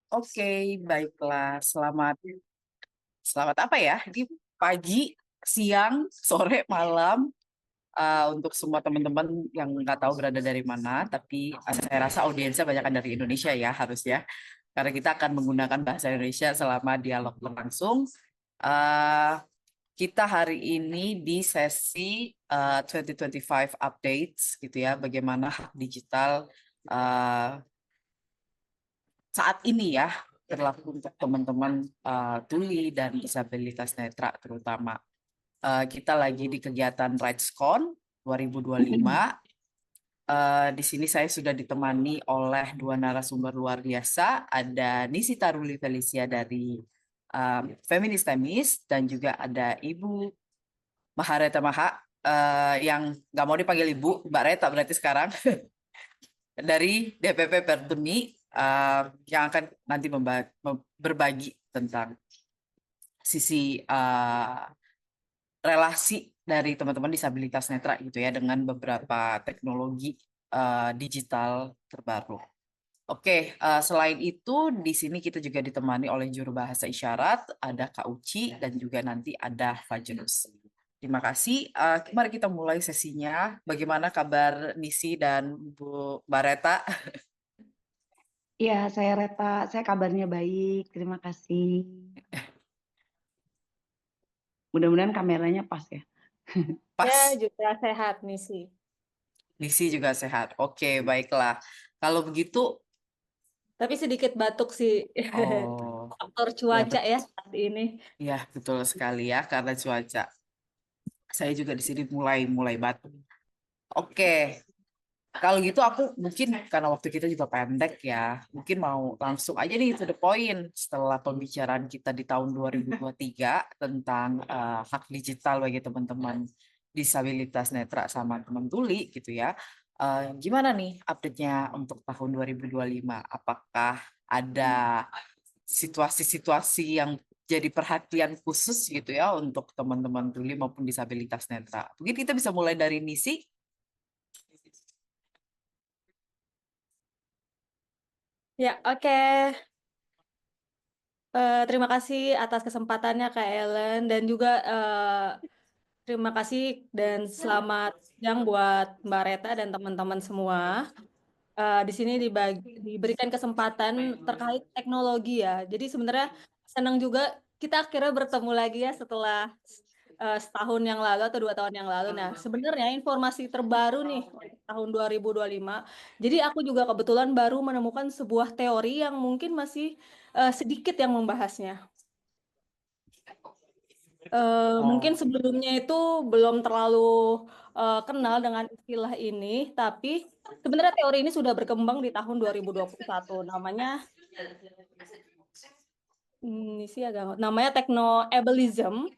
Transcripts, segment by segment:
Oke, baiklah. Selamat, selamat apa ya? Di pagi, siang, sore, malam. Untuk semua teman-teman yang nggak tahu berada dari mana, tapi saya rasa audiensnya banyak dari Indonesia ya harusnya. Karena kita akan menggunakan bahasa Indonesia selama dialog berlangsung. Eh, kita hari ini di sesi 2025 updates gitu ya, bagaimana hak digital eh, saat ini ya berlaku untuk teman-teman tuli dan disabilitas netra terutama. Kita lagi di kegiatan RightsCon 2025. Di sini saya sudah ditemani oleh dua narasumber luar biasa. Ada Nisi Taruli Felicia dari Feminis Temis dan juga ada Ibu Mahareta Maha yang nggak mau dipanggil Ibu, Mbak Reta berarti sekarang dari DPP Pertuni yang akan nanti berbagi tentang sisi relasi dari teman-teman disabilitas netra gitu ya dengan beberapa teknologi digital terbaru. Oke, selain itu di sini kita juga ditemani oleh juru bahasa isyarat, ada Kak Uci dan juga nanti ada Fajrus. Terima kasih. Mari kita mulai sesinya. Bagaimana kabar Nisi dan Bu Bareta? Iya, saya Reta. Saya kabarnya baik. Terima kasih. Mudah-mudahan kameranya pas ya. Ya, Pas, juga sehat nih sih. Nisi juga sehat. Oke, baiklah. Kalau begitu, Tapi sedikit batuk sih. oh Faktor ya cuaca ya saat ini. ya betul sekali ya karena cuaca. Saya juga di sini mulai mulai batuk. Oke, kalau gitu aku mungkin karena waktu kita juga pendek ya, mungkin mau langsung aja nih to the point setelah pembicaraan kita di tahun 2023 tentang hak digital bagi teman-teman disabilitas netra sama teman tuli gitu ya. Gimana nih update-nya untuk tahun 2025? Apakah ada situasi-situasi yang jadi perhatian khusus gitu ya untuk teman-teman tuli maupun disabilitas netra? Mungkin kita bisa mulai dari Nisi. Ya, oke. Terima kasih atas kesempatannya Kak Ellen dan juga terima kasih dan selamat siang buat Mbak Reta dan teman-teman semua. Di sini diberikan kesempatan terkait teknologi ya. Jadi sebenarnya senang juga kita akhirnya bertemu lagi ya setelah setahun yang lalu atau 2 tahun yang lalu. Nah, sebenarnya informasi terbaru nih untuk tahun 2025. Jadi aku juga kebetulan baru menemukan sebuah teori yang mungkin masih sedikit yang membahasnya. Mungkin Oh. sebelumnya itu belum terlalu kenal dengan istilah ini, tapi sebenarnya teori ini sudah berkembang di tahun 2021. Namanya, ini sih agak, namanya technoableism.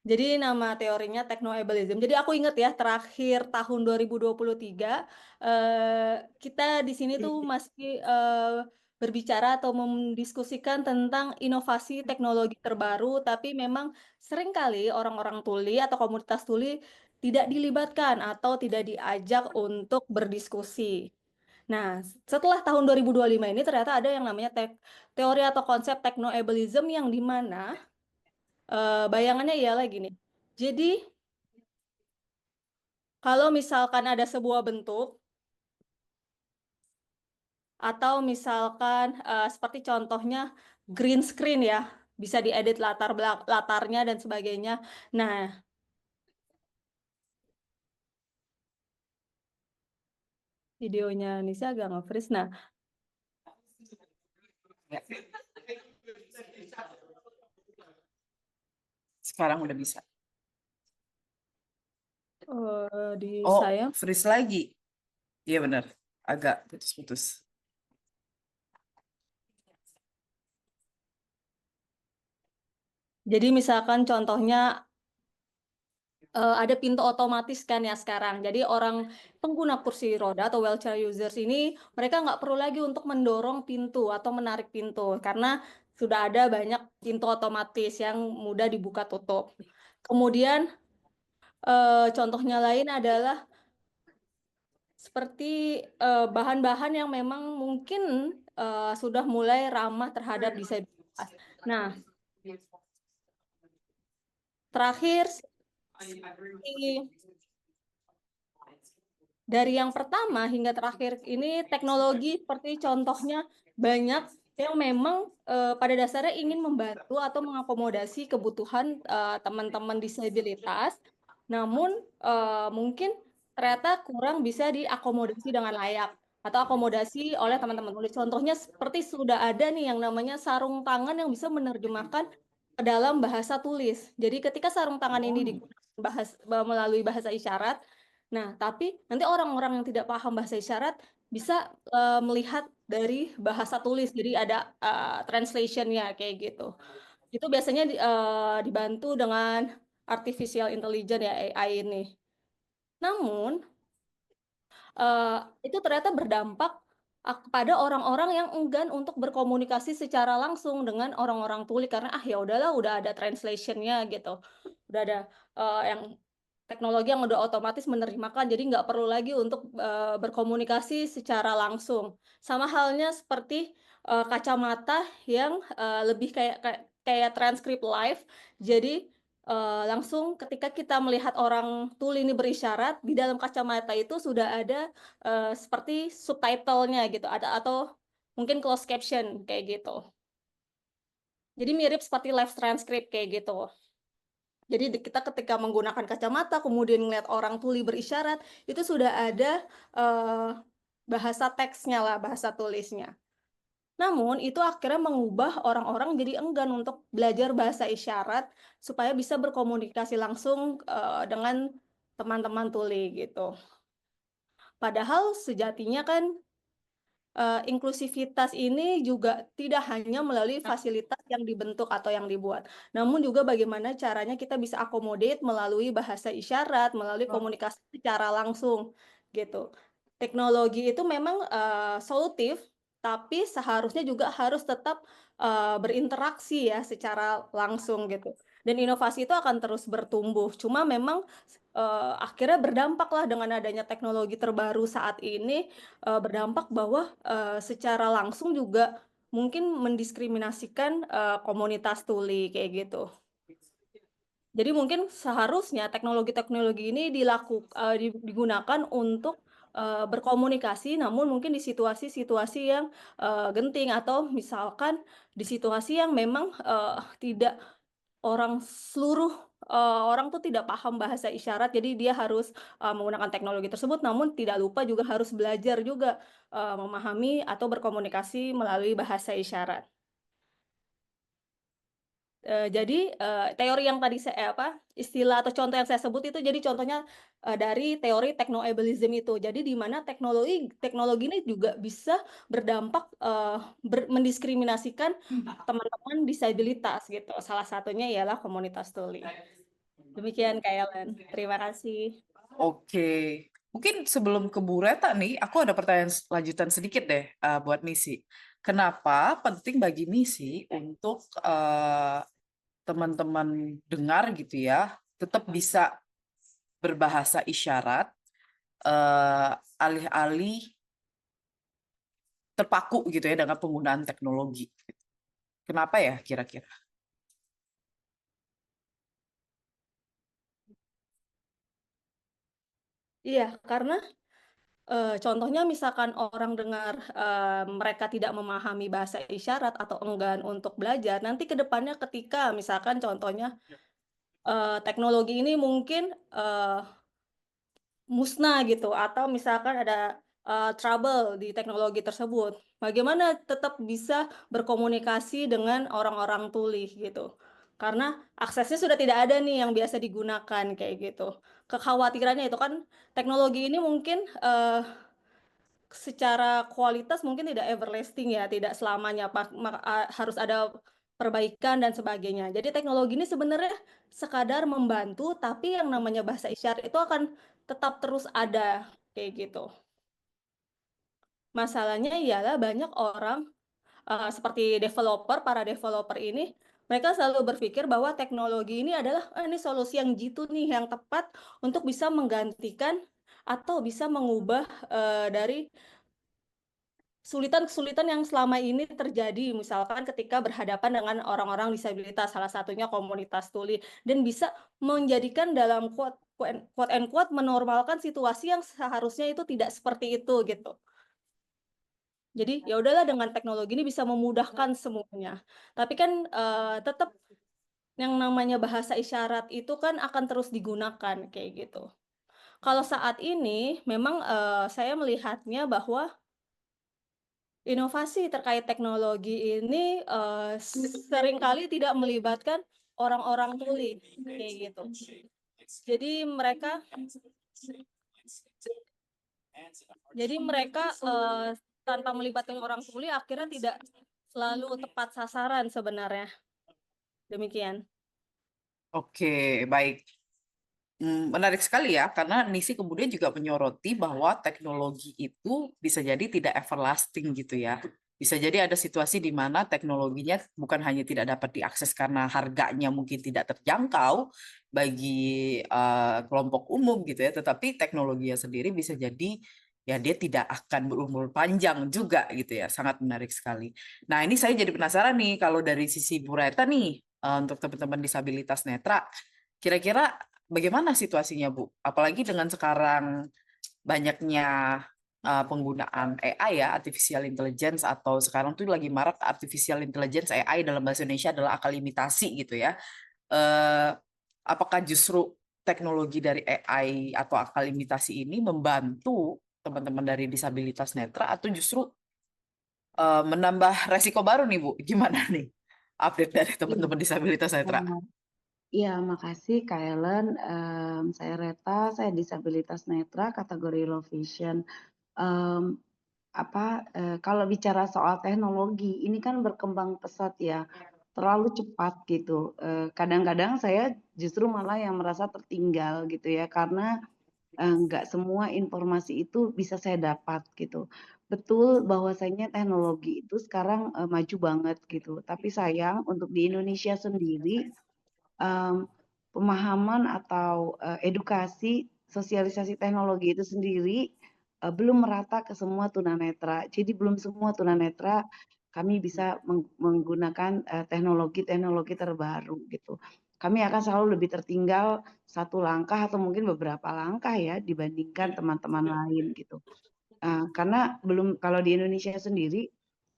Jadi nama teorinya technoableism. Jadi aku ingat ya terakhir tahun 2023 kita di sini tuh masih berbicara atau mendiskusikan tentang inovasi teknologi terbaru, tapi memang seringkali orang-orang tuli atau komunitas tuli tidak dilibatkan atau tidak diajak untuk berdiskusi. Nah, setelah tahun 2025 ini ternyata ada yang namanya teori atau konsep technoableism yang di mana bayangannya ialah gini. Jadi, kalau misalkan ada sebuah bentuk, atau misalkan seperti contohnya green screen ya, bisa diedit latarnya dan sebagainya. Nah, videonya Nisa agak nge-freeze. Nah, Ya. Sekarang udah bisa. di Oh, saya. freeze lagi. Iya benar. Agak putus-putus. Jadi misalkan contohnya ada pintu otomatis kan ya sekarang. Jadi orang pengguna kursi roda atau wheelchair users ini mereka nggak perlu lagi untuk mendorong pintu atau menarik pintu karena sudah ada banyak pintu otomatis yang mudah dibuka tutup. Kemudian Contohnya lain adalah seperti bahan-bahan yang memang mungkin sudah mulai ramah terhadap disabilitas. Nah, terakhir dari yang pertama hingga terakhir ini teknologi seperti contohnya banyak yang memang pada dasarnya ingin membantu atau mengakomodasi kebutuhan teman-teman disabilitas, namun mungkin ternyata kurang bisa diakomodasi dengan layak atau akomodasi oleh teman-teman tulis. Contohnya seperti sudah ada nih yang namanya sarung tangan yang bisa menerjemahkan ke dalam bahasa tulis. Jadi ketika sarung tangan ini digunakan melalui bahasa isyarat, nah, tapi nanti orang-orang yang tidak paham bahasa isyarat bisa melihat dari bahasa tulis, jadi ada translation-nya kayak gitu. Itu biasanya dibantu dengan artificial intelligence ya AI ini. Namun itu ternyata berdampak kepada orang-orang yang enggan untuk berkomunikasi secara langsung dengan orang-orang tuli karena ya udahlah udah ada translation-nya gitu. Udah ada yang teknologi yang udah otomatis menerjemahkan, jadi nggak perlu lagi untuk berkomunikasi secara langsung. Sama halnya seperti kacamata yang lebih kayak transkrip live. Jadi langsung ketika kita melihat orang tuli ini berisyarat, di dalam kacamata itu sudah ada seperti subtitle-nya gitu, atau mungkin closed caption kayak gitu. Jadi mirip seperti live transcript kayak gitu. Jadi kita ketika menggunakan kacamata, kemudian melihat orang tuli berisyarat, itu sudah ada bahasa teksnya lah, bahasa tulisnya. Namun itu akhirnya mengubah orang-orang jadi enggan untuk belajar bahasa isyarat supaya bisa berkomunikasi langsung dengan teman-teman tuli gitu. Padahal sejatinya kan inklusivitas ini juga tidak hanya melalui fasilitas yang dibentuk atau yang dibuat, namun juga bagaimana caranya kita bisa accommodate melalui bahasa isyarat, melalui komunikasi secara langsung gitu. Teknologi itu memang solutif, tapi seharusnya juga harus tetap berinteraksi ya secara langsung gitu. Dan inovasi itu akan terus bertumbuh. Cuma memang akhirnya berdampak lah dengan adanya teknologi terbaru saat ini, berdampak bahwa secara langsung juga mungkin mendiskriminasikan komunitas tuli kayak gitu. Jadi mungkin seharusnya teknologi-teknologi ini digunakan untuk berkomunikasi, namun mungkin di situasi-situasi yang genting atau misalkan di situasi yang memang tidak seluruh orang tuh tidak paham bahasa isyarat, jadi dia harus menggunakan teknologi tersebut, namun tidak lupa juga harus belajar juga memahami atau berkomunikasi melalui bahasa isyarat. Jadi teori yang tadi istilah atau contoh yang saya sebut itu jadi contohnya dari teori techno-ableism itu. Jadi di mana teknologi ini juga bisa berdampak mendiskriminasikan teman-teman disabilitas gitu. Salah satunya ialah komunitas tuli. Demikian Kak Ellen. Terima kasih. Oke, mungkin sebelum ke Bu Reta nih, aku ada pertanyaan lanjutan sedikit deh buat Nisi. Kenapa penting bagi Nisi untuk teman-teman dengar gitu ya, tetap bisa berbahasa isyarat, alih-alih terpaku gitu ya dengan penggunaan teknologi. Kenapa ya kira-kira? Iya, karena contohnya misalkan orang dengar mereka tidak memahami bahasa isyarat atau enggan untuk belajar, nanti ke depannya ketika misalkan contohnya teknologi ini mungkin musnah gitu, atau misalkan ada trouble di teknologi tersebut, bagaimana tetap bisa berkomunikasi dengan orang-orang tuli gitu. Karena aksesnya sudah tidak ada nih yang biasa digunakan kayak gitu. Kekhawatirannya itu kan teknologi ini mungkin secara kualitas mungkin tidak everlasting ya, tidak selamanya harus ada perbaikan dan sebagainya. Jadi teknologi ini sebenarnya sekadar membantu, tapi yang namanya bahasa isyarat itu akan tetap terus ada kayak gitu. Masalahnya ialah banyak orang seperti para developer ini Mereka selalu berpikir bahwa teknologi ini adalah ini solusi yang jitu nih, yang tepat untuk bisa menggantikan atau bisa mengubah dari kesulitan-kesulitan yang selama ini terjadi, misalkan ketika berhadapan dengan orang-orang disabilitas, salah satunya komunitas tuli, dan bisa menjadikan dalam quote and quote menormalkan situasi yang seharusnya itu tidak seperti itu gitu. Jadi ya udahlah, dengan teknologi ini bisa memudahkan semuanya. Tapi kan tetap yang namanya bahasa isyarat itu kan akan terus digunakan kayak gitu. Kalau saat ini memang saya melihatnya bahwa inovasi terkait teknologi ini seringkali tidak melibatkan orang-orang tuli kayak gitu. Jadi mereka tanpa melibatkan orang tuli akhirnya tidak selalu tepat sasaran sebenarnya. Demikian. Oke, baik. Menarik sekali ya, karena Nisi kemudian juga menyoroti bahwa teknologi itu bisa jadi tidak everlasting gitu ya. Bisa jadi ada situasi di mana teknologinya bukan hanya tidak dapat diakses karena harganya mungkin tidak terjangkau bagi kelompok umum gitu ya, tetapi teknologinya sendiri bisa jadi ya dia tidak akan berumur panjang juga gitu ya. Sangat menarik sekali. Nah, ini saya jadi penasaran nih kalau dari sisi Bu Reta nih, untuk teman-teman disabilitas netra, kira-kira bagaimana situasinya, Bu? Apalagi dengan sekarang banyaknya penggunaan AI ya, artificial intelligence, atau sekarang tuh lagi marak artificial intelligence, AI dalam bahasa Indonesia adalah akal imitasi gitu ya. Eh, apakah justru teknologi dari AI atau akal imitasi ini membantu teman-teman dari disabilitas netra atau justru menambah resiko baru nih, Bu? Gimana nih update dari teman-teman disabilitas netra? Iya, makasih Kak Ellen. Saya Reta, saya disabilitas netra kategori low vision. Kalau bicara soal teknologi, ini kan berkembang pesat ya, terlalu cepat gitu. Kadang-kadang saya justru malah yang merasa tertinggal gitu ya, karena nggak semua informasi itu bisa saya dapat gitu. Betul bahwasanya teknologi itu sekarang maju banget gitu, tapi sayang untuk di Indonesia sendiri pemahaman atau edukasi sosialisasi teknologi itu sendiri belum merata ke semua tunanetra. Jadi belum semua tunanetra kami bisa menggunakan teknologi-teknologi terbaru gitu. Kami akan selalu lebih tertinggal satu langkah atau mungkin beberapa langkah ya dibandingkan teman-teman lain gitu. Karena kalau di Indonesia sendiri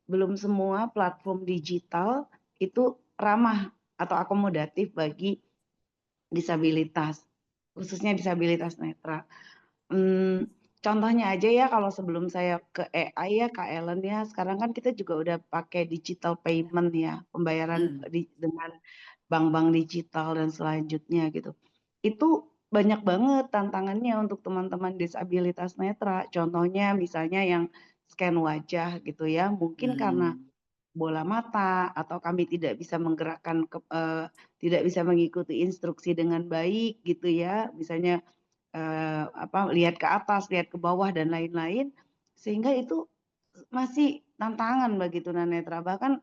belum semua platform digital itu ramah atau akomodatif bagi disabilitas, khususnya disabilitas netra. Contohnya aja ya, kalau sebelum saya ke AI ya Kak Ellen ya, sekarang kan kita juga udah pakai digital payment ya, pembayaran dengan bank-bank digital dan selanjutnya gitu. Itu banyak banget tantangannya untuk teman-teman disabilitas netra. Contohnya misalnya yang scan wajah gitu ya, mungkin karena bola mata atau kami tidak bisa menggerakkan tidak bisa mengikuti instruksi dengan baik gitu ya, misalnya lihat ke atas, lihat ke bawah dan lain-lain, sehingga itu masih tantangan bagi tunanetra. Bahkan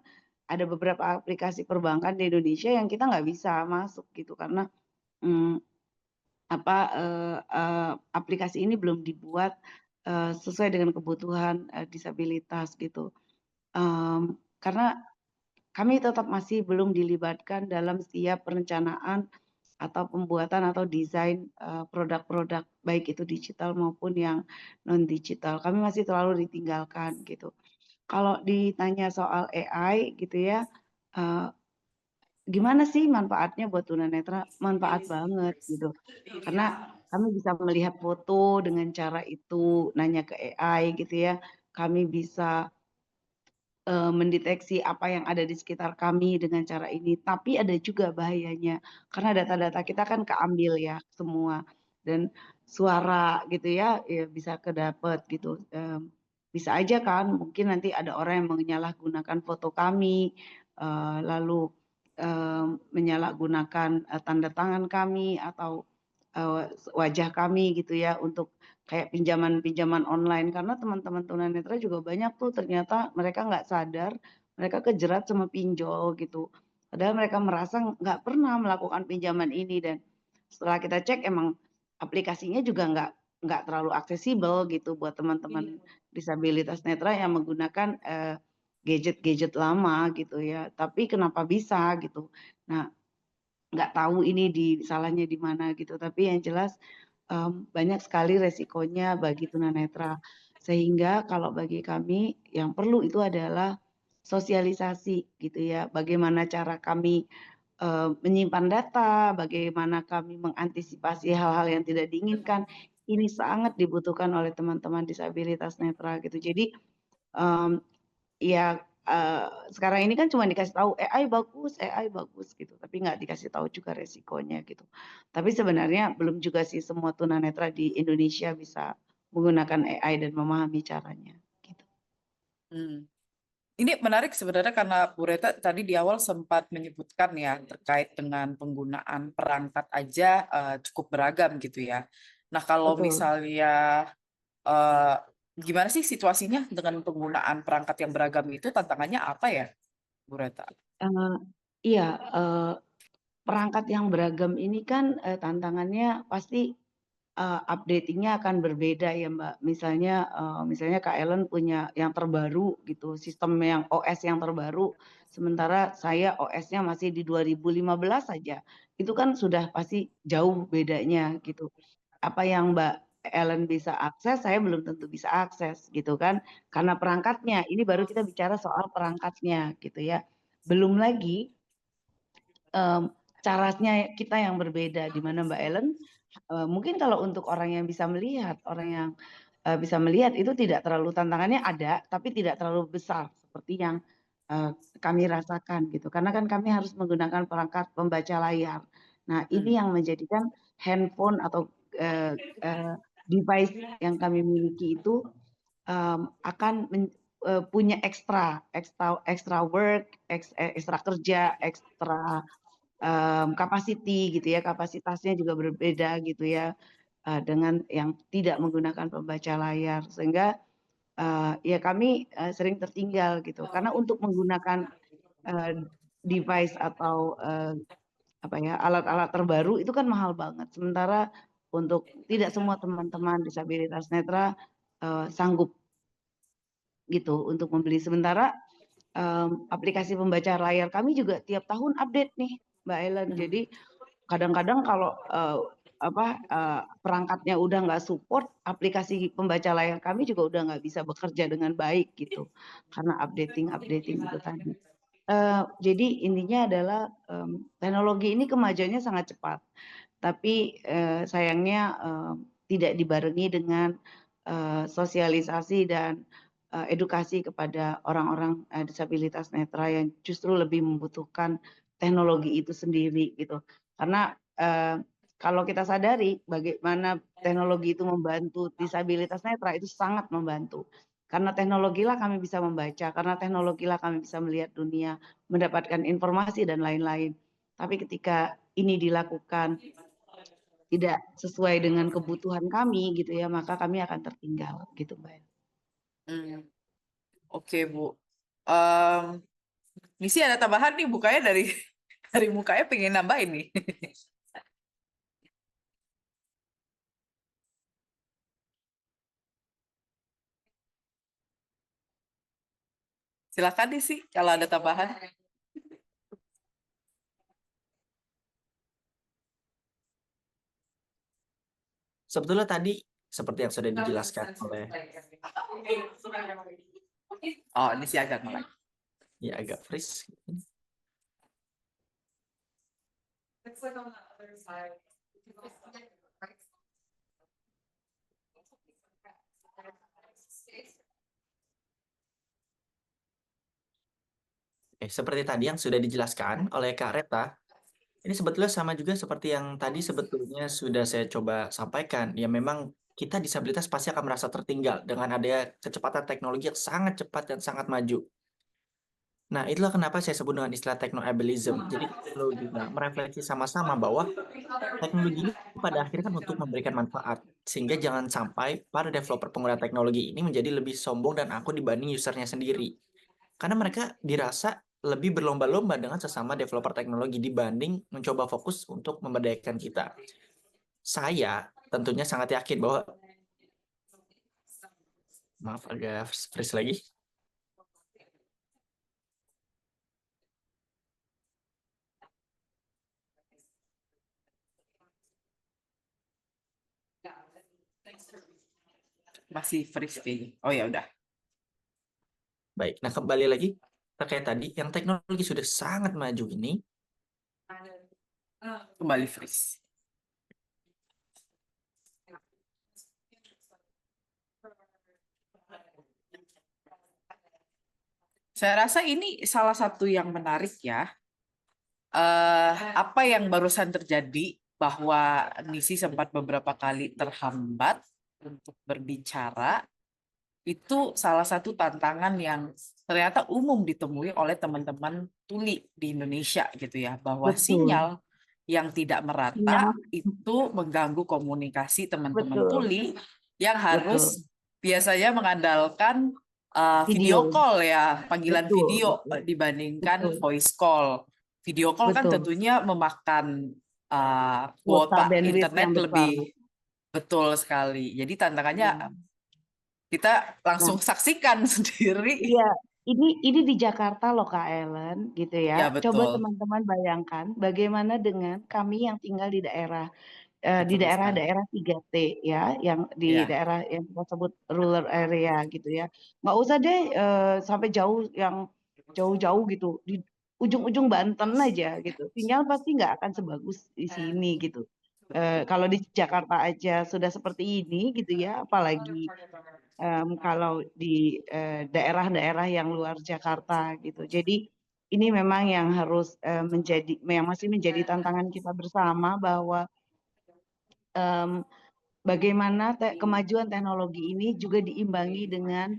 ada beberapa aplikasi perbankan di Indonesia yang kita nggak bisa masuk gitu karena aplikasi ini belum dibuat sesuai dengan kebutuhan disabilitas gitu. Karena kami tetap masih belum dilibatkan dalam setiap perencanaan atau pembuatan atau desain produk-produk baik itu digital maupun yang non digital. Kami masih terlalu ditinggalkan gitu. Kalau ditanya soal AI gitu ya, gimana sih manfaatnya buat tunanetra? Manfaat banget gitu. Karena kami bisa melihat foto dengan cara itu, nanya ke AI gitu ya. Kami bisa mendeteksi apa yang ada di sekitar kami dengan cara ini. Tapi ada juga bahayanya, karena data-data kita kan keambil ya semua, dan suara gitu ya, ya bisa kedapet gitu. Bisa aja kan, mungkin nanti ada orang yang menyalahgunakan foto kami, lalu menyalahgunakan tanda tangan kami atau wajah kami gitu ya untuk kayak pinjaman-pinjaman online, karena teman-teman tunanetra juga banyak tuh ternyata mereka nggak sadar mereka kejerat sama pinjol gitu. Padahal mereka merasa nggak pernah melakukan pinjaman ini, dan setelah kita cek emang aplikasinya juga nggak terlalu aksesibel gitu buat teman-teman disabilitas netra yang menggunakan gadget-gadget lama gitu ya. Tapi kenapa bisa gitu? Nah, nggak tahu ini salahnya di mana gitu. Tapi yang jelas banyak sekali resikonya bagi tunanetra. Sehingga kalau bagi kami yang perlu itu adalah sosialisasi gitu ya. Bagaimana cara kami menyimpan data, bagaimana kami mengantisipasi hal-hal yang tidak diinginkan. Ini sangat dibutuhkan oleh teman-teman disabilitas netra gitu. Jadi ya sekarang ini kan cuma dikasih tahu AI bagus gitu, tapi nggak dikasih tahu juga resikonya gitu. Tapi sebenarnya belum juga sih semua tunanetra di Indonesia bisa menggunakan AI dan memahami caranya. Gitu. Hmm. Ini menarik sebenarnya karena Bu Reta tadi di awal sempat menyebutkan ya terkait dengan penggunaan perangkat aja cukup beragam gitu ya. Nah kalau Betul. misalnya eh, gimana sih situasinya dengan penggunaan perangkat yang beragam itu tantangannya apa ya, Bu Reta? Iya, perangkat yang beragam ini kan tantangannya pasti updatingnya akan berbeda ya Mbak. Misalnya Kak Ellen punya yang terbaru gitu, sistem yang OS yang terbaru, sementara saya OS-nya masih di 2015 saja. Itu kan sudah pasti jauh bedanya gitu. Apa yang Mbak Ellen bisa akses, saya belum tentu bisa akses gitu kan. Karena perangkatnya, ini baru kita bicara soal perangkatnya gitu ya. Belum lagi caranya kita yang berbeda, di mana Mbak Ellen mungkin kalau untuk orang yang bisa melihat, bisa melihat itu tidak terlalu, tantangannya ada, tapi tidak terlalu besar seperti yang kami rasakan gitu. Karena kan kami harus menggunakan perangkat pembaca layar. Nah, ini yang menjadikan handphone atau device yang kami miliki itu akan punya extra work, extra kerja, extra capacity gitu ya, kapasitasnya juga berbeda gitu ya dengan yang tidak menggunakan pembaca layar, sehingga ya kami sering tertinggal gitu karena untuk menggunakan device atau apa ya alat-alat terbaru itu kan mahal banget, sementara untuk tidak semua teman-teman disabilitas netra sanggup gitu untuk membeli. Sementara aplikasi pembaca layar kami juga tiap tahun update nih Mbak Ellen. Jadi kadang-kadang kalau perangkatnya udah nggak support, aplikasi pembaca layar kami juga udah nggak bisa bekerja dengan baik gitu karena updating itu tadi. Jadi intinya adalah teknologi ini kemajuannya sangat cepat, tapi sayangnya tidak dibarengi dengan sosialisasi dan edukasi kepada orang-orang disabilitas netra yang justru lebih membutuhkan teknologi itu sendiri gitu. Karena kalau kita sadari bagaimana teknologi itu membantu disabilitas netra, itu sangat membantu. Karena teknologilah kami bisa membaca, karena teknologilah kami bisa melihat dunia, mendapatkan informasi dan lain-lain. Tapi ketika ini dilakukan tidak sesuai dengan kebutuhan kami gitu ya, maka kami akan tertinggal gitu Mbak. Oke Bu. Misi ada tambahan nih bukanya dari dari mukanya pengen nambahin nih. Silakan nih sih kalau ada tambahan. Sebetulnya tadi seperti yang sudah dijelaskan oleh Oh, ini sih agak melek. ya agak freeze. Seperti tadi yang sudah dijelaskan oleh Kak Reta, ini sebetulnya sama juga seperti yang tadi sebetulnya sudah saya coba sampaikan. Ya memang kita disabilitas pasti akan merasa tertinggal dengan adanya kecepatan teknologi yang sangat cepat dan sangat maju. Nah, itulah kenapa saya sebut dengan istilah techno-ableism. Jadi perlu juga merefleksi sama-sama bahwa teknologi ini pada akhirnya kan untuk memberikan manfaat. Sehingga jangan sampai para developer pengguna teknologi ini menjadi lebih sombong dan akun dibanding usernya sendiri. Karena mereka dirasa lebih berlomba-lomba dengan sesama developer teknologi dibanding mencoba fokus untuk memberdayakan kita. Saya tentunya sangat yakin bahwa maaf agak freeze lagi. Masih freeze kayaknya. Oh ya udah. Baik, nah kembali lagi terkait tadi yang teknologi sudah sangat maju ini, Kembali freeze. Saya rasa ini salah satu yang menarik ya. Apa yang barusan terjadi bahwa Nisi sempat beberapa kali terhambat untuk berbicara, itu salah satu tantangan yang ternyata umum ditemui oleh teman-teman tuli di Indonesia gitu ya, bahwa Betul. sinyal yang tidak Sinyal. merata itu mengganggu komunikasi teman-teman Betul. tuli yang Betul. harus biasanya mengandalkan video Video. call ya, panggilan Betul. video Betul. dibandingkan Betul. voice call. Video call kan Betul. tentunya memakan Kuota kuota bandwidth internet yang besar. lebih, betul sekali. Jadi tantangannya kita Nah, langsung saksikan sendiri. iya, ini di Jakarta loh Kak Ellen, gitu Ya ya. Coba betul, teman-teman bayangkan bagaimana dengan kami yang tinggal di daerah di betul sekali. daerah-daerah 3T ya, yang di Ya, daerah yang kita sebut rural area gitu ya. Nggak usah deh sampai jauh yang jauh-jauh gitu, di ujung-ujung Banten aja gitu. Sinyal pasti nggak akan sebagus di sini gitu. Kalau di Jakarta aja sudah seperti ini gitu ya, apalagi kalau di daerah-daerah yang luar Jakarta gitu. Jadi ini memang yang harus yang masih menjadi tantangan kita bersama bahwa em, bagaimana kemajuan teknologi ini juga diimbangi dengan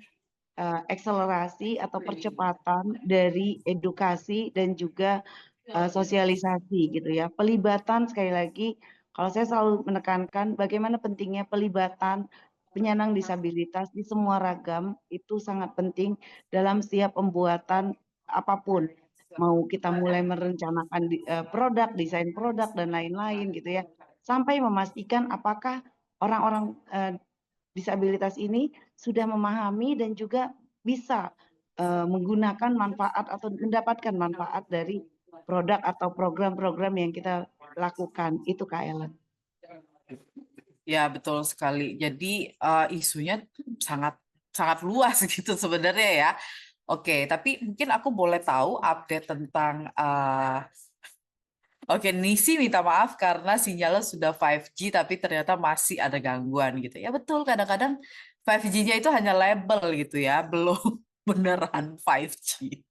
akselerasi atau percepatan dari edukasi dan juga sosialisasi gitu ya. Pelibatan sekali lagi, kalau saya selalu menekankan bagaimana pentingnya pelibatan penyandang disabilitas di semua ragam itu sangat penting dalam setiap pembuatan apapun. Mau kita mulai merencanakan produk, desain produk dan lain-lain gitu ya. Sampai memastikan apakah orang-orang disabilitas ini sudah memahami dan juga bisa menggunakan manfaat atau mendapatkan manfaat dari produk atau program-program yang kita lakukan. Itu Kak Ellen. ya betul sekali. Jadi isunya sangat sangat luas gitu sebenarnya ya. Oke, tapi mungkin aku boleh tahu update tentang Oke, Nisi minta maaf karena sinyalnya sudah 5G tapi ternyata masih ada gangguan gitu. Ya betul, kadang-kadang 5G-nya itu hanya label gitu ya, belum beneran 5G.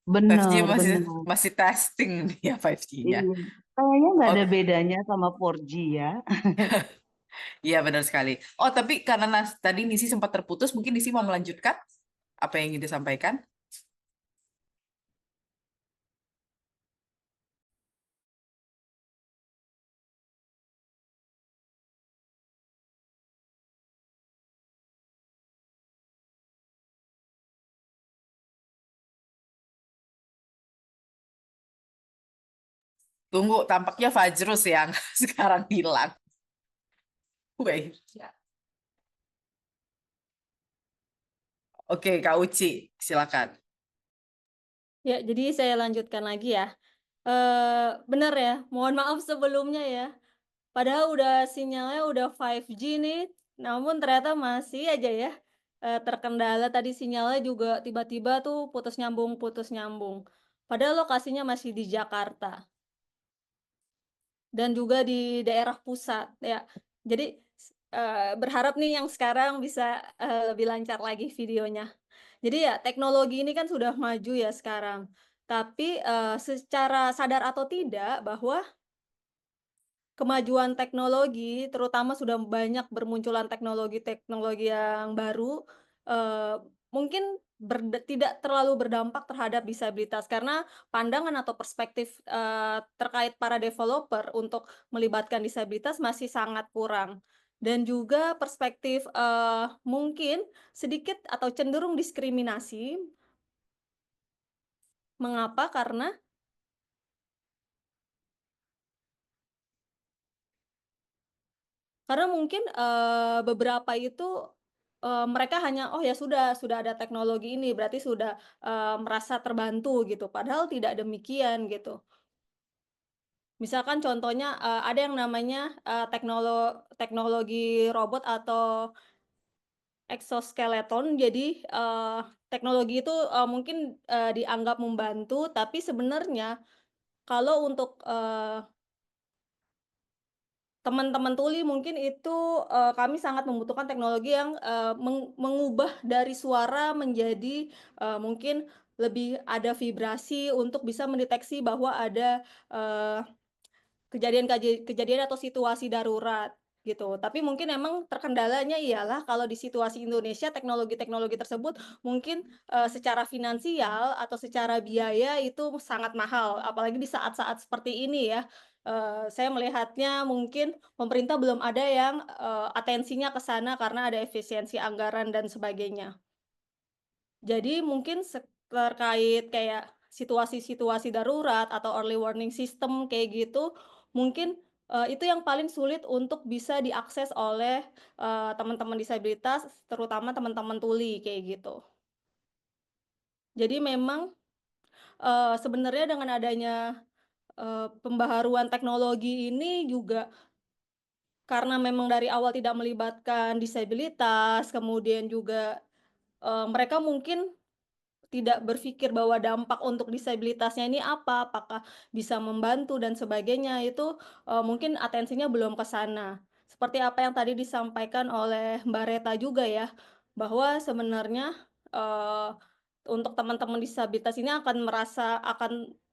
5G Benar, masih benar. masih testing nih ya 5G-nya. Iya. Kayaknya nggak ada Oke, bedanya sama 4G ya. iya benar sekali. Oh, tapi karena tadi Nisi sempat terputus, mungkin Nisi mau melanjutkan apa yang ingin disampaikan? Tunggu, tampaknya Fajrus yang sekarang hilang. Wait. Oke, Kak Uci, silakan. Ya, jadi saya lanjutkan lagi ya. Benar ya, mohon maaf sebelumnya ya. Padahal udah sinyalnya udah 5G nih, namun ternyata masih aja ya terkendala tadi sinyalnya juga tiba-tiba tuh putus nyambung, putus nyambung. Padahal lokasinya masih di Jakarta dan juga di daerah pusat ya. Jadi berharap nih yang sekarang bisa lebih lancar lagi videonya. Jadi ya teknologi ini kan sudah maju ya sekarang. Tapi secara sadar atau tidak bahwa kemajuan teknologi, terutama sudah banyak bermunculan teknologi-teknologi yang baru, mungkin tidak terlalu berdampak terhadap disabilitas karena pandangan atau perspektif, terkait para developer untuk melibatkan disabilitas masih sangat kurang. Dan juga perspektif, mungkin sedikit atau cenderung diskriminasi Mengapa? Karena mungkin beberapa itu mereka hanya oh ya sudah ada teknologi ini berarti sudah merasa terbantu gitu. Padahal tidak demikian gitu. Misalkan contohnya ada yang namanya teknologi robot atau exoskeleton. Jadi teknologi itu mungkin dianggap membantu, tapi sebenarnya kalau untuk teman-teman tuli mungkin itu kami sangat membutuhkan teknologi yang mengubah dari suara menjadi mungkin lebih ada vibrasi untuk bisa mendeteksi bahwa ada eh, kejadian atau situasi darurat gitu. Tapi mungkin emang terkendalanya ialah kalau di situasi Indonesia teknologi-teknologi tersebut mungkin secara finansial atau secara biaya itu sangat mahal. Apalagi di saat-saat seperti ini ya. Saya melihatnya mungkin pemerintah belum ada yang atensinya ke sana karena ada efisiensi anggaran dan sebagainya. Jadi mungkin terkait kayak situasi-situasi darurat atau early warning system kayak gitu, mungkin itu yang paling sulit untuk bisa diakses oleh teman-teman disabilitas, terutama teman-teman tuli kayak gitu. Jadi memang sebenarnya dengan adanya pembaharuan teknologi ini juga karena memang dari awal tidak melibatkan disabilitas, kemudian juga mereka mungkin tidak berpikir bahwa dampak untuk disabilitasnya ini apa, apakah bisa membantu dan sebagainya, itu mungkin atensinya belum ke sana. Seperti apa yang tadi disampaikan oleh Mbak Reta juga ya, bahwa sebenarnya eee, untuk teman-teman disabilitas ini akan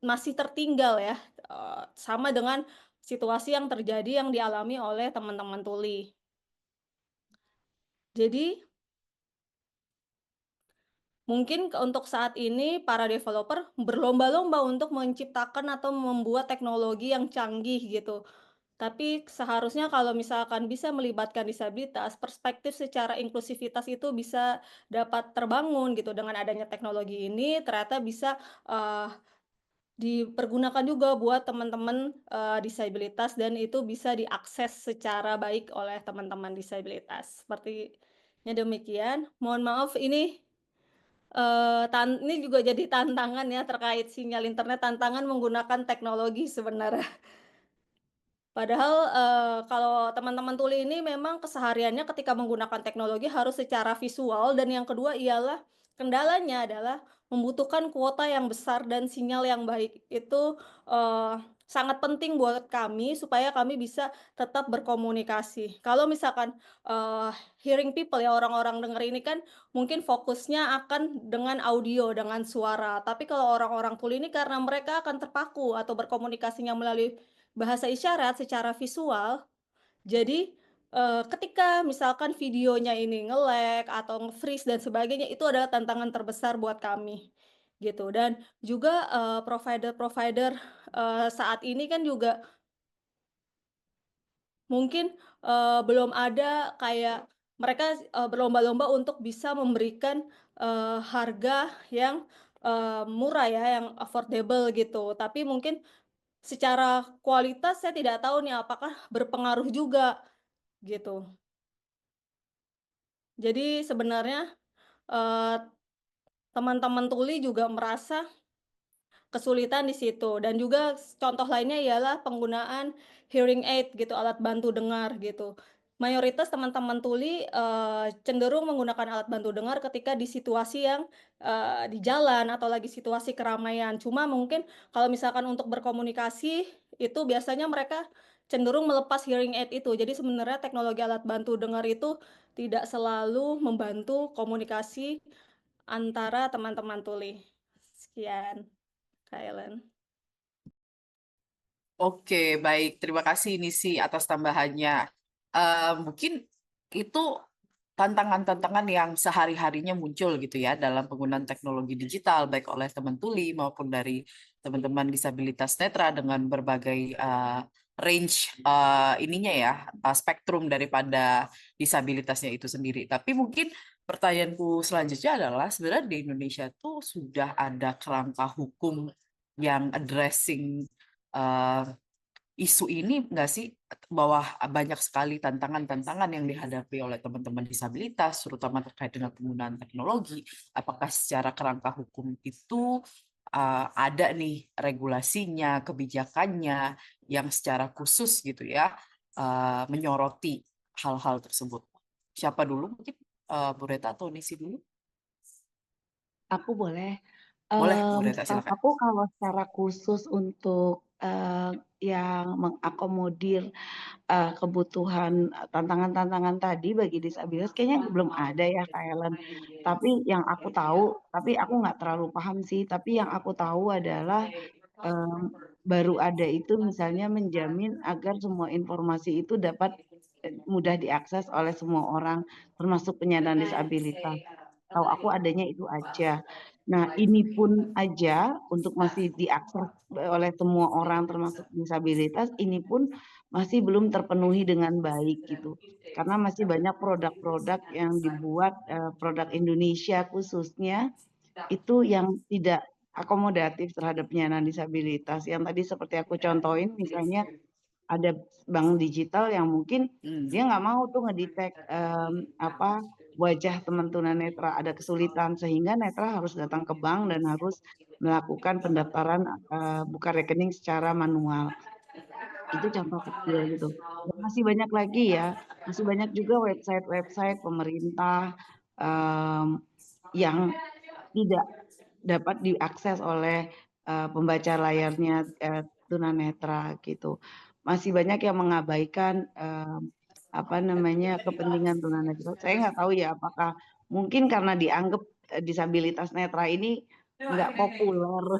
masih tertinggal ya, sama dengan situasi yang terjadi yang dialami oleh teman-teman tuli. Jadi mungkin untuk saat ini para developer berlomba-lomba untuk menciptakan atau membuat teknologi yang canggih gitu. Tapi seharusnya kalau misalkan bisa melibatkan disabilitas, perspektif secara inklusivitas itu bisa dapat terbangun gitu. Dengan adanya teknologi ini ternyata bisa eh, dipergunakan juga buat teman-teman disabilitas dan itu bisa diakses secara baik oleh teman-teman disabilitas. Sepertinya demikian. Mohon maaf ini ini juga jadi tantangan ya terkait sinyal internet, tantangan menggunakan teknologi sebenarnya. Padahal, kalau teman-teman tuli ini memang kesehariannya ketika menggunakan teknologi harus secara visual dan yang kedua ialah kendalanya adalah membutuhkan kuota yang besar dan sinyal yang baik. Itu, sangat penting buat kami supaya kami bisa tetap berkomunikasi. Kalau misalkan, hearing people ya, orang-orang dengar ini kan mungkin fokusnya akan dengan audio, dengan suara. Tapi kalau orang-orang tuli ini karena mereka akan terpaku atau berkomunikasinya melalui bahasa isyarat secara visual, jadi, ketika misalkan videonya ini nge-lag atau nge-freeze dan sebagainya, itu adalah tantangan terbesar buat kami, gitu. Dan juga, provider-provider, saat ini kan juga mungkin, belum ada kayak mereka, berlomba-lomba untuk bisa memberikan, harga yang, murah ya, yang affordable gitu. Tapi mungkin secara kualitas saya tidak tahu nih apakah berpengaruh juga, gitu. Jadi sebenarnya, eee, teman-teman tuli juga merasa kesulitan di situ dan juga contoh lainnya ialah penggunaan hearing aid gitu, alat bantu dengar gitu. Mayoritas teman-teman tuli, cenderung menggunakan alat bantu dengar ketika di situasi yang, di jalan atau lagi situasi keramaian. Cuma mungkin kalau misalkan untuk berkomunikasi, itu biasanya mereka cenderung melepas hearing aid itu. Jadi sebenarnya teknologi alat bantu dengar itu tidak selalu membantu komunikasi antara teman-teman tuli. Sekian. Kak Ellen. Oke, baik. Terima kasih Nisi atas tambahannya. Mungkin itu tantangan-tantangan yang sehari-harinya muncul gitu ya dalam penggunaan teknologi digital baik oleh teman tuli maupun dari teman-teman disabilitas netra dengan berbagai range ininya ya spektrum daripada disabilitasnya itu sendiri. Tapi mungkin Pertanyaanku selanjutnya adalah sebenarnya di Indonesia tuh sudah ada kerangka hukum yang addressing uh, isu ini nggak sih, bahwa banyak sekali tantangan-tantangan yang dihadapi oleh teman-teman disabilitas, terutama terkait dengan penggunaan teknologi. Apakah secara kerangka hukum itu ada nih regulasinya, kebijakannya yang secara khusus gitu ya, menyoroti hal-hal tersebut? Siapa dulu mungkin? Bu Reta atau Nisi dulu? Aku boleh. Boleh, Bu Reta, Setahu silakan. aku kalau secara khusus untuk yang mengakomodir kebutuhan tantangan-tantangan tadi bagi disabilitas kayaknya belum ada ya Kak Ellen. Tapi yang aku tahu, tapi aku nggak terlalu paham sih. Tapi yang aku tahu adalah baru ada itu misalnya menjamin agar semua informasi itu dapat mudah diakses oleh semua orang, termasuk penyandang disabilitas. Tahu aku adanya itu aja. Nah, ini pun aja untuk masih diakses oleh semua orang termasuk disabilitas, ini pun masih belum terpenuhi dengan baik gitu. Karena masih banyak produk-produk yang dibuat produk Indonesia khususnya itu yang tidak akomodatif terhadap penyandang disabilitas. Yang tadi seperti aku contohin misalnya ada bank digital yang mungkin dia nggak mau tuh ngedetect wajah teman tunanetra ada kesulitan sehingga netra harus datang ke bank dan harus melakukan pendaftaran buka rekening secara manual. Itu contoh kecil gitu. Dan masih banyak lagi ya, masih banyak juga website-website pemerintah yang tidak dapat diakses oleh pembaca layarnya tunanetra gitu. Masih banyak yang mengabaikan kepentingan tunanetra. Saya nggak tahu ya apakah mungkin karena dianggap disabilitas netra ini nggak populer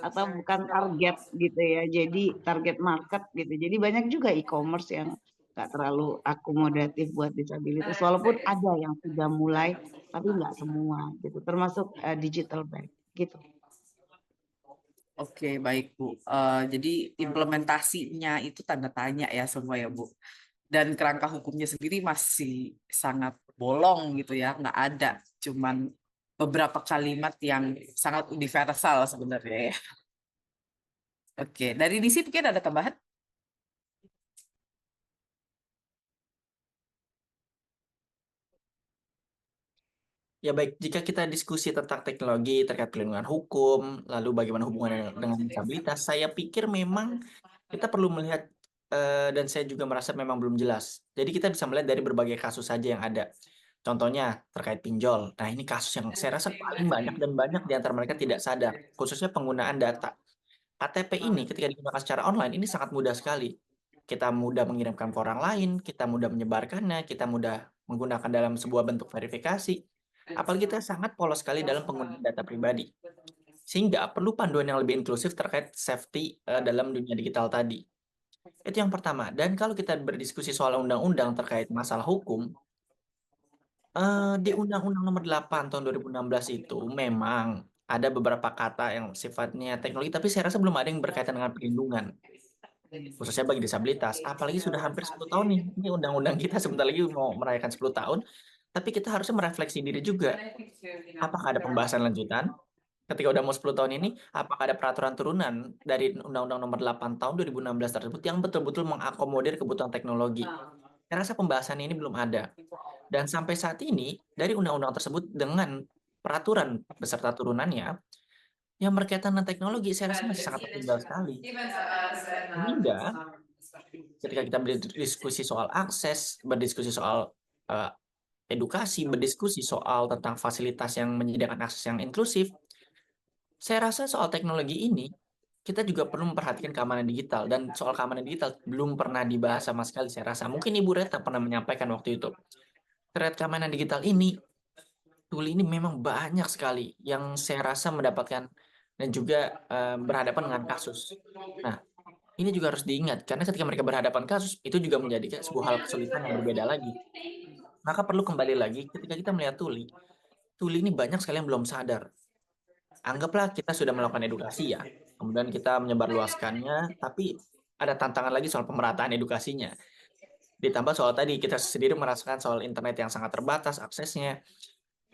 atau bukan target gitu ya. Jadi target market gitu. Jadi banyak juga e-commerce yang nggak terlalu akomodatif buat disabilitas. Walaupun ada yang sudah mulai, tapi nggak semua gitu. Termasuk digital bank gitu. Oke, baik Bu. Jadi implementasinya itu tanda tanya ya semua ya Bu. Dan kerangka hukumnya sendiri masih sangat bolong gitu ya, nggak ada. Cuman beberapa kalimat yang sangat universal sebenarnya ya. Oke, dari Nisi mungkin ada tambahan? Ya baik, jika kita diskusi tentang teknologi terkait perlindungan hukum, lalu bagaimana hubungannya dengan disabilitas, saya pikir memang kita perlu melihat dan saya juga merasa memang belum jelas. Jadi kita bisa melihat dari berbagai kasus saja yang ada. Contohnya terkait pinjol. Nah, ini kasus yang saya rasa paling banyak dan banyak di antara mereka tidak sadar, khususnya penggunaan data. KTP ini ketika digunakan secara online ini sangat mudah sekali. Kita mudah mengirimkan ke orang lain, kita mudah menyebarkannya, kita mudah menggunakan dalam sebuah bentuk verifikasi. Apalagi kita sangat polos sekali dalam penggunaan data pribadi. Sehingga perlu panduan yang lebih inklusif terkait safety dalam dunia digital tadi. Itu yang pertama. Dan kalau kita berdiskusi soal undang-undang terkait masalah hukum, di Undang-Undang Nomor 8 tahun 2016 itu memang ada beberapa kata yang sifatnya teknologi, tapi saya rasa belum ada yang berkaitan dengan perlindungan, khususnya bagi disabilitas. Apalagi sudah hampir 10 tahun nih, ini undang-undang kita sebentar lagi mau merayakan 10 tahun, tapi kita harusnya merefleksi diri juga. Apakah ada pembahasan lanjutan? Ketika udah mau 10 tahun ini, apakah ada peraturan turunan dari Undang-Undang Nomor 8 tahun 2016 tersebut yang betul-betul mengakomodir kebutuhan teknologi? Saya rasa pembahasan ini belum ada. Dan sampai saat ini, dari undang-undang tersebut dengan peraturan beserta turunannya, yang berkaitan dengan teknologi, saya rasa masih sangat tertinggal sekali. Sehingga ketika kita berdiskusi soal akses, berdiskusi soal edukasi, berdiskusi soal tentang fasilitas yang menyediakan akses yang inklusif, saya rasa soal teknologi ini, kita juga perlu memperhatikan keamanan digital. Dan soal keamanan digital belum pernah dibahas sama sekali, saya rasa. Mungkin Ibu Reta pernah menyampaikan waktu itu. Terkait keamanan digital ini, Tuli ini memang banyak sekali yang saya rasa mendapatkan dan juga berhadapan dengan kasus. Nah, ini juga harus diingat, karena ketika mereka berhadapan kasus, itu juga menjadi sebuah hal kesulitan yang berbeda lagi. Maka perlu kembali lagi, ketika kita melihat Tuli ini banyak sekali yang belum sadar. Anggaplah kita sudah melakukan edukasi ya, kemudian kita menyebarluaskannya, tapi ada tantangan lagi soal pemerataan edukasinya. Ditambah soal tadi, kita sendiri merasakan soal internet yang sangat terbatas aksesnya.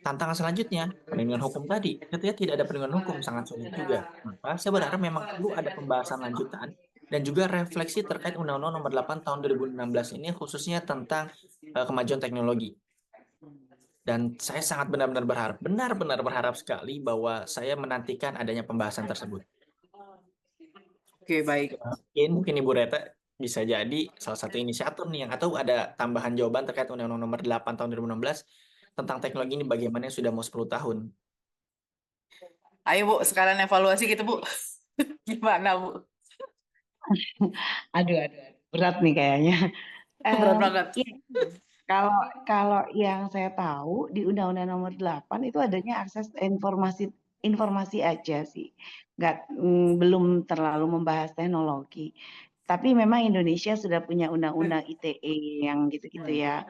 tantangan selanjutnya, perlindungan hukum tadi. Ketika tidak ada perlindungan hukum, sangat sulit juga. Maka saya berharap memang perlu ada pembahasan lanjutan dan juga refleksi terkait Undang-Undang Nomor 8 Tahun 2016 ini, khususnya tentang kemajuan teknologi. Dan saya sangat benar-benar berharap sekali bahwa saya menantikan adanya pembahasan tersebut. Oke, baik. Mungkin Ibu Reta bisa jadi salah satu inisiator nih, atau ada tambahan jawaban terkait Undang-Undang Nomor 8 Tahun 2016 tentang teknologi ini, bagaimana sudah mau 10 tahun. Ayo Bu, sekarang evaluasi gitu Bu. Gimana Bu? Aduh, berat nih kayaknya. Berat banget. Iya, kalau yang saya tahu di Undang-Undang Nomor 8 itu adanya akses informasi aja sih, belum terlalu membahas teknologi. Tapi memang Indonesia sudah punya Undang-Undang ITE yang gitu-gitu ya.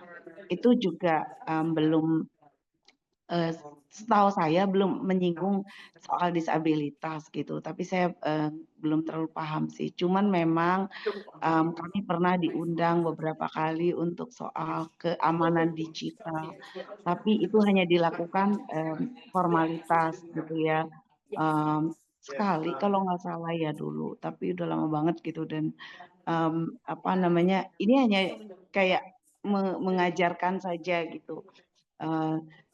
Itu juga belum, setahu saya belum menyinggung soal disabilitas gitu. Tapi saya belum terlalu paham sih. Cuman memang kami pernah diundang beberapa kali untuk soal keamanan digital, tapi itu hanya dilakukan formalitas gitu ya. Sekali kalau nggak salah ya dulu, tapi udah lama banget gitu. Dan apa namanya, ini hanya kayak mengajarkan saja gitu.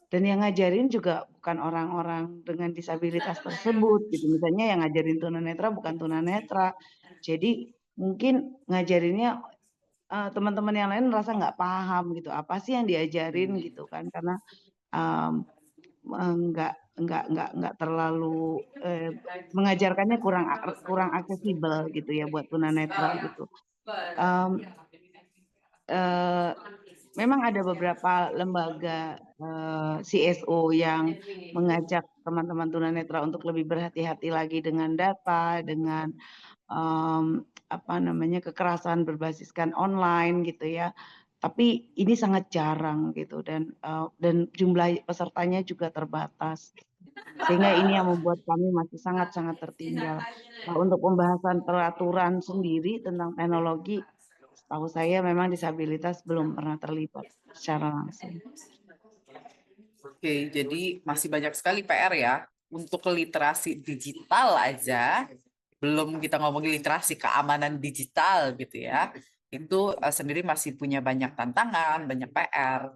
Dan yang ngajarin juga bukan orang-orang dengan disabilitas tersebut gitu. Misalnya yang ngajarin tunanetra bukan tunanetra. Jadi mungkin ngajarinnya teman-teman yang lain merasa nggak paham gitu. Apa sih yang diajarin gitu kan? Karena nggak terlalu mengajarkannya kurang aksesibel gitu ya buat tunanetra gitu. Memang ada beberapa lembaga CSO yang mengajak teman-teman tunanetra untuk lebih berhati-hati lagi dengan data, dengan apa namanya, kekerasan berbasiskan online gitu ya. Tapi ini sangat jarang gitu, dan jumlah pesertanya juga terbatas. Sehingga ini yang membuat kami masih sangat-sangat tertinggal. Nah, untuk pembahasan peraturan sendiri tentang teknologi, setahu saya memang disabilitas belum pernah terlibat secara langsung. Oke, jadi masih banyak sekali PR ya. Untuk literasi digital aja, belum kita ngomongin literasi keamanan digital gitu ya. Itu sendiri masih punya banyak tantangan, banyak PR.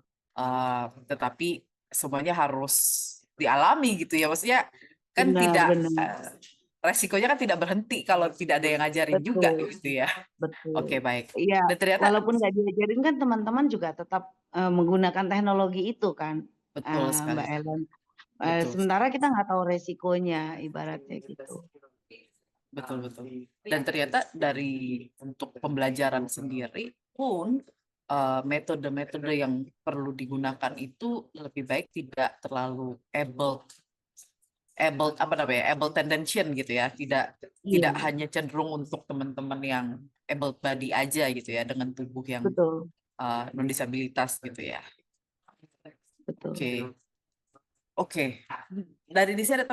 Tetapi semuanya harus dialami gitu ya. Maksudnya kan tidak resikonya kan tidak berhenti kalau tidak ada yang ngajarin juga gitu ya. Betul. Oke, baik. Iya, Dan ternyata walaupun nggak diajarin kan teman-teman juga tetap menggunakan teknologi itu kan, betul sekali. Mbak Ellen. Betul. Sementara kita nggak tahu resikonya, ibaratnya gitu. Betul. Dan ternyata dari untuk pembelajaran sendiri pun metode-metode yang perlu digunakan itu lebih baik tidak terlalu able tendency gitu ya, tidak hanya cenderung untuk teman-teman yang able body aja gitu ya, dengan tubuh yang non disabilitas gitu ya. Betul. Oke. Dari di sini ada